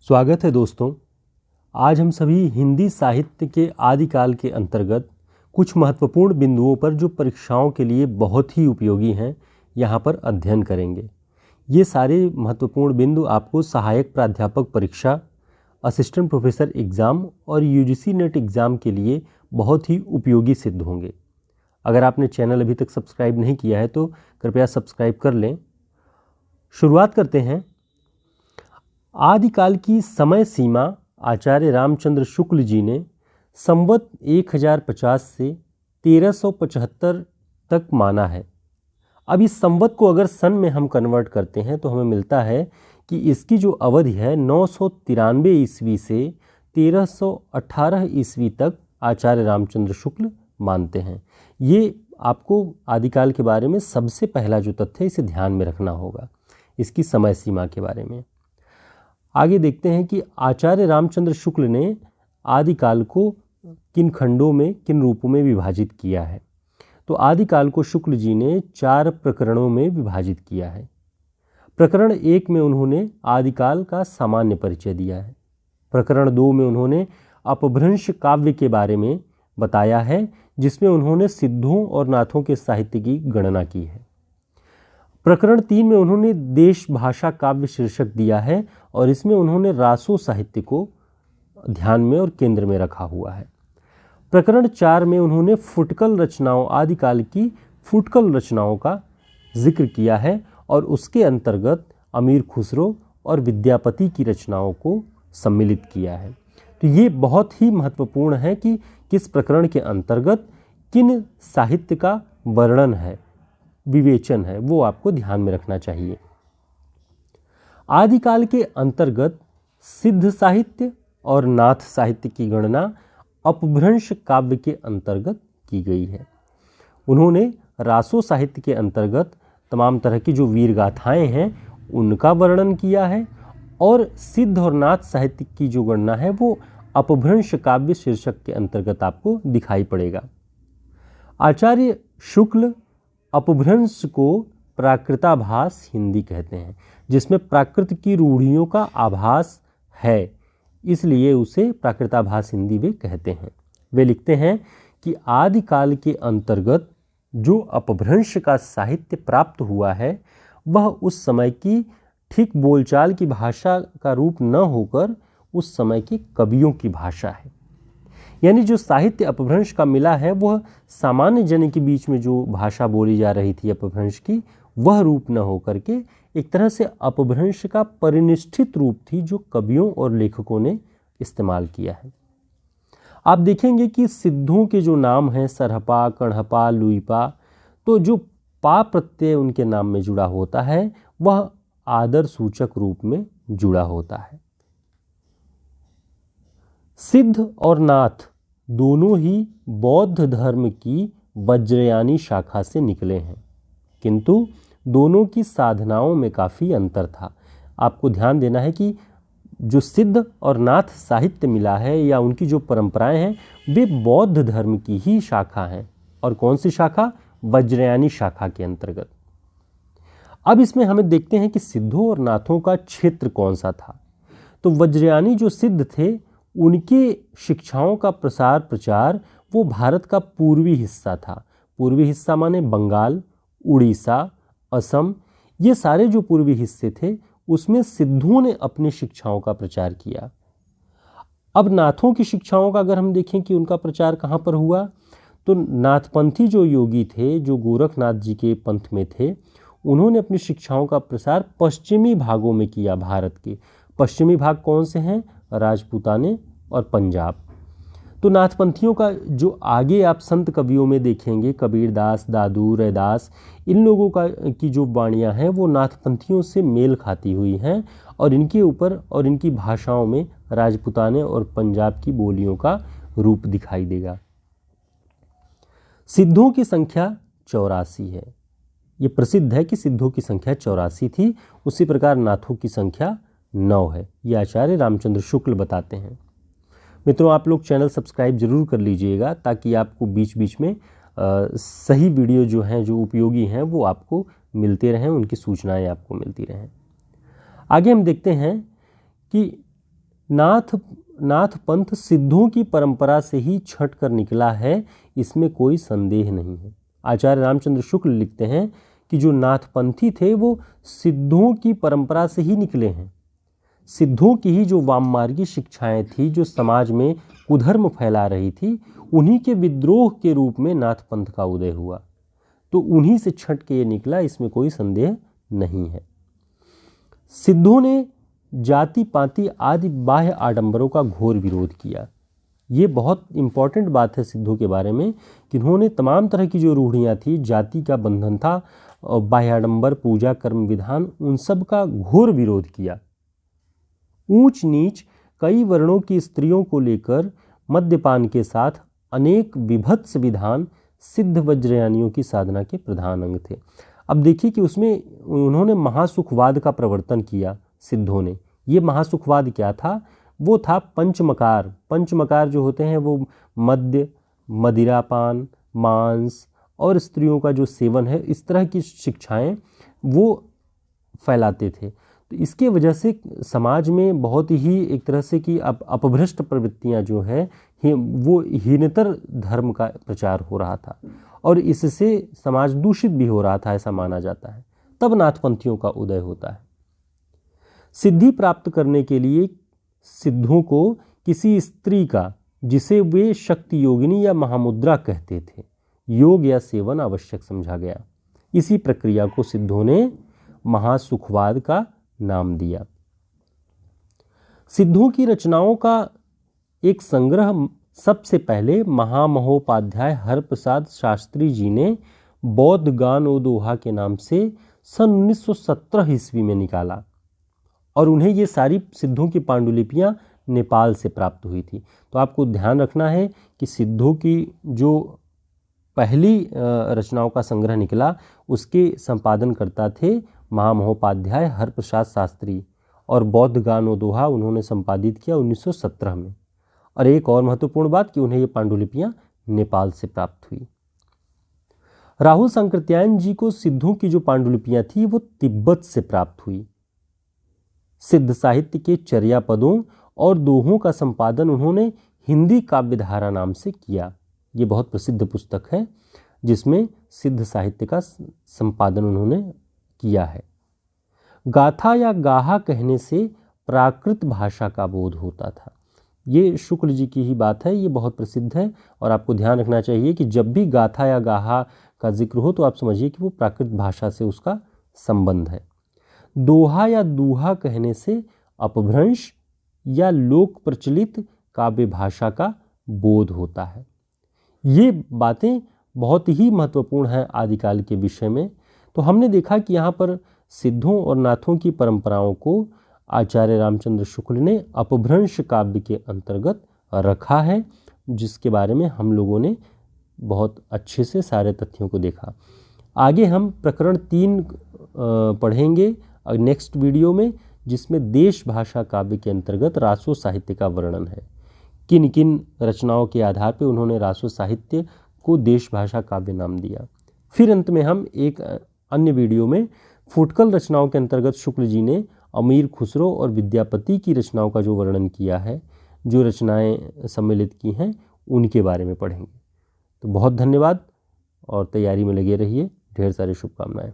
स्वागत है दोस्तों। आज हम सभी हिंदी साहित्य के आदिकाल के अंतर्गत कुछ महत्वपूर्ण बिंदुओं पर जो परीक्षाओं के लिए बहुत ही उपयोगी हैं यहाँ पर अध्ययन करेंगे। ये सारे महत्वपूर्ण बिंदु आपको सहायक प्राध्यापक परीक्षा, असिस्टेंट प्रोफेसर एग्ज़ाम और यूजीसी नेट एग्ज़ाम के लिए बहुत ही उपयोगी सिद्ध होंगे। अगर आपने चैनल अभी तक सब्सक्राइब नहीं किया है तो कृपया सब्सक्राइब कर लें। शुरुआत करते हैं। आदिकाल की समय सीमा आचार्य रामचंद्र शुक्ल जी ने संवत 1050 से 1375 तक माना है। अब इस संवत को अगर सन में हम कन्वर्ट करते हैं तो हमें मिलता है कि इसकी जो अवधि है 993 ईस्वी से 1318 ईस्वी तक आचार्य रामचंद्र शुक्ल मानते हैं। ये आपको आदिकाल के बारे में सबसे पहला जो तथ्य है इसे ध्यान में रखना होगा, इसकी समय सीमा के बारे में। आगे देखते हैं कि आचार्य रामचंद्र शुक्ल ने आदिकाल को किन खंडों में, किन रूपों में विभाजित किया है। तो आदिकाल को शुक्ल जी ने 4 प्रकरणों में विभाजित किया है। प्रकरण 1 में उन्होंने आदिकाल का सामान्य परिचय दिया है। प्रकरण 2 में उन्होंने अपभ्रंश काव्य के बारे में बताया है, जिसमें उन्होंने सिद्धों और नाथों के साहित्य की गणना की है। प्रकरण 3 में उन्होंने देश भाषा काव्य शीर्षक दिया है और इसमें उन्होंने रासो साहित्य को ध्यान में और केंद्र में रखा हुआ है। प्रकरण 4 में उन्होंने फुटकल रचनाओं, आदिकाल की फुटकल रचनाओं का जिक्र किया है और उसके अंतर्गत अमीर खुसरो और विद्यापति की रचनाओं को सम्मिलित किया है। तो ये बहुत ही महत्वपूर्ण है कि किस प्रकरण के अंतर्गत किन साहित्य का वर्णन है, विवेचन है, वो आपको ध्यान में रखना चाहिए। आदिकाल के अंतर्गत सिद्ध साहित्य और नाथ साहित्य की गणना अपभ्रंश काव्य के अंतर्गत की गई है। उन्होंने रासो साहित्य के अंतर्गत तमाम तरह की जो वीर गाथाएं हैं उनका वर्णन किया है और सिद्ध और नाथ साहित्य की जो गणना है वो अपभ्रंश काव्य शीर्षक के अंतर्गत आपको दिखाई पड़ेगा। आचार्य शुक्ल अपभ्रंश को प्राकृताभास हिंदी कहते हैं, जिसमें प्राकृत की रूढ़ियों का आभास है, इसलिए उसे प्राकृताभास हिंदी वे कहते हैं। वे लिखते हैं कि आदिकाल के अंतर्गत जो अपभ्रंश का साहित्य प्राप्त हुआ है वह उस समय की ठीक बोलचाल की भाषा का रूप न होकर उस समय के कवियों की भाषा है। यानी जो साहित्य अपभ्रंश का मिला है वह सामान्य जन के बीच में जो भाषा बोली जा रही थी अपभ्रंश की, वह रूप न होकर के एक तरह से अपभ्रंश का परिनिष्ठित रूप थी जो कवियों और लेखकों ने इस्तेमाल किया है। आप देखेंगे कि सिद्धों के जो नाम हैं सरहपा, कणहपा, लुईपा, तो जो पा प्रत्यय उनके नाम में जुड़ा होता है वह आदर सूचक रूप में जुड़ा होता है। सिद्ध और नाथ दोनों ही बौद्ध धर्म की वज्रयानी शाखा से निकले हैं, किंतु दोनों की साधनाओं में काफ़ी अंतर था। आपको ध्यान देना है कि जो सिद्ध और नाथ साहित्य मिला है या उनकी जो परंपराएं हैं वे बौद्ध धर्म की ही शाखा हैं। और कौन सी शाखा? वज्रयानी शाखा के अंतर्गत। अब इसमें हमें देखते हैं कि सिद्धों और नाथों का क्षेत्र कौन सा था। तो वज्रयानी जो सिद्ध थे उनके शिक्षाओं का प्रसार प्रचार वो भारत का पूर्वी हिस्सा था। पूर्वी हिस्सा माने बंगाल, उड़ीसा, असम, ये सारे जो पूर्वी हिस्से थे उसमें सिद्धों ने अपनी शिक्षाओं का प्रचार किया। अब नाथों की शिक्षाओं का अगर हम देखें कि उनका प्रचार कहाँ पर हुआ, तो नाथपंथी जो योगी थे, जो गोरखनाथ जी के पंथ में थे, उन्होंने अपनी शिक्षाओं का प्रसार पश्चिमी भागों में किया। भारत के पश्चिमी भाग कौन से हैं? राजपूताने और पंजाब। तो नाथपंथियों का जो आगे आप संत कवियों में देखेंगे, कबीरदास, दादू, रैदास, इन लोगों का की जो वाणियाँ हैं वो नाथपंथियों से मेल खाती हुई हैं और इनके ऊपर और इनकी भाषाओं में राजपूताने और पंजाब की बोलियों का रूप दिखाई देगा। सिद्धों की संख्या 84 है। ये प्रसिद्ध है कि सिद्धों की संख्या 84 थी। उसी प्रकार नाथों की संख्या 9 है। ये आचार्य रामचंद्र शुक्ल बताते हैं। मित्रों, आप लोग चैनल सब्सक्राइब जरूर कर लीजिएगा ताकि आपको बीच बीच में सही वीडियो जो हैं, जो उपयोगी हैं, वो आपको मिलते रहें, उनकी सूचनाएं आपको मिलती रहें। आगे हम देखते हैं कि नाथ पंथ सिद्धों की परंपरा से ही छट कर निकला है, इसमें कोई संदेह नहीं है। आचार्य रामचंद्र शुक्ल लिखते हैं कि जो नाथपंथी थे वो सिद्धों की परंपरा से ही निकले हैं। सिद्धों की ही जो वाममार्गी शिक्षाएं थी, जो समाज में कुधर्म फैला रही थी, उन्हीं के विद्रोह के रूप में नाथपंथ का उदय हुआ। तो उन्हीं से छट के ये निकला, इसमें कोई संदेह नहीं है। सिद्धों ने जाति पाति आदि बाह्य आडंबरों का घोर विरोध किया। ये बहुत इंपॉर्टेंट बात है सिद्धों के बारे में कि उन्होंने तमाम तरह की जो रूढ़ियाँ थी, जाति का बंधन था और बाह्य आडंबर, पूजा, कर्म विधान, उन सब का घोर विरोध किया। ऊंच नीच कई वर्णों की स्त्रियों को लेकर मद्यपान के साथ अनेक विभत्स विधान सिद्ध वज्रयानियों की साधना के प्रधान अंग थे। अब देखिए कि उसमें उन्होंने महासुखवाद का प्रवर्तन किया सिद्धों ने। ये महासुखवाद क्या था? वो था पंचमकार। पंचमकार जो होते हैं वो मद्य, मदिरापान, मांस और स्त्रियों का जो सेवन है, इस तरह की शिक्षाएं वो फैलाते थे। तो इसके वजह से समाज में बहुत ही एक तरह से कि अपभ्रष्ट प्रवृत्तियां जो है वो हीनतर धर्म का प्रचार हो रहा था और इससे समाज दूषित भी हो रहा था, ऐसा माना जाता है। तब नाथपंथियों का उदय होता है। सिद्धि प्राप्त करने के लिए सिद्धों को किसी स्त्री का, जिसे वे शक्ति योगिनी या महामुद्रा कहते थे, योग या सेवन आवश्यक समझा गया। इसी प्रक्रिया को सिद्धों ने महासुखवाद का नाम दिया। सिद्धों की रचनाओं का एक संग्रह सबसे पहले महामहोपाध्याय हरप्रसाद शास्त्री जी ने बौद्ध गान ओ दोहा के नाम से सन 1917 ईस्वी में निकाला और उन्हें ये सारी सिद्धों की पांडुलिपियां नेपाल से प्राप्त हुई थी। तो आपको ध्यान रखना है कि सिद्धों की जो पहली रचनाओं का संग्रह निकला उसके संपादनकर्ता थे महामहोपाध्याय हरप्रसाद शास्त्री और बौद्ध गान ओ दोहा उन्होंने संपादित किया 1917 में। और एक और महत्वपूर्ण बात कि उन्हें ये पांडुलिपियां नेपाल से प्राप्त हुई। राहुल संकृत्यायन जी को सिद्धों की जो पांडुलिपियां थी वो तिब्बत से प्राप्त हुई। सिद्ध साहित्य के चर्या पदों और दोहों का संपादन उन्होंने हिंदी काव्यधारा नाम से किया। ये बहुत प्रसिद्ध पुस्तक है जिसमें सिद्ध साहित्य का संपादन उन्होंने किया है। गाथा या गाहा कहने से प्राकृत भाषा का बोध होता था। ये शुक्ल जी की ही बात है, ये बहुत प्रसिद्ध है और आपको ध्यान रखना चाहिए कि जब भी गाथा या गाहा का जिक्र हो तो आप समझिए कि वो प्राकृत भाषा से उसका संबंध है। दोहा या दूहा कहने से अपभ्रंश या लोक प्रचलित काव्य भाषा का बोध होता है। ये बातें बहुत ही महत्वपूर्ण हैं आदिकाल के विषय में। तो हमने देखा कि यहाँ पर सिद्धों और नाथों की परंपराओं को आचार्य रामचंद्र शुक्ल ने अपभ्रंश काव्य के अंतर्गत रखा है, जिसके बारे में हम लोगों ने बहुत अच्छे से सारे तथ्यों को देखा। आगे हम प्रकरण 3 पढ़ेंगे नेक्स्ट वीडियो में, जिसमें देश भाषा काव्य के अंतर्गत रासो साहित्य का वर्णन है। किन किन रचनाओं के आधार पर उन्होंने रासो साहित्य को देश भाषा काव्य नाम दिया। फिर अंत में हम एक अन्य वीडियो में फुटकल रचनाओं के अंतर्गत शुक्ल जी ने अमीर खुसरो और विद्यापति की रचनाओं का जो वर्णन किया है, जो रचनाएं सम्मिलित की हैं, उनके बारे में पढ़ेंगे। तो बहुत धन्यवाद और तैयारी में लगे रहिए। ढेर सारी शुभकामनाएं।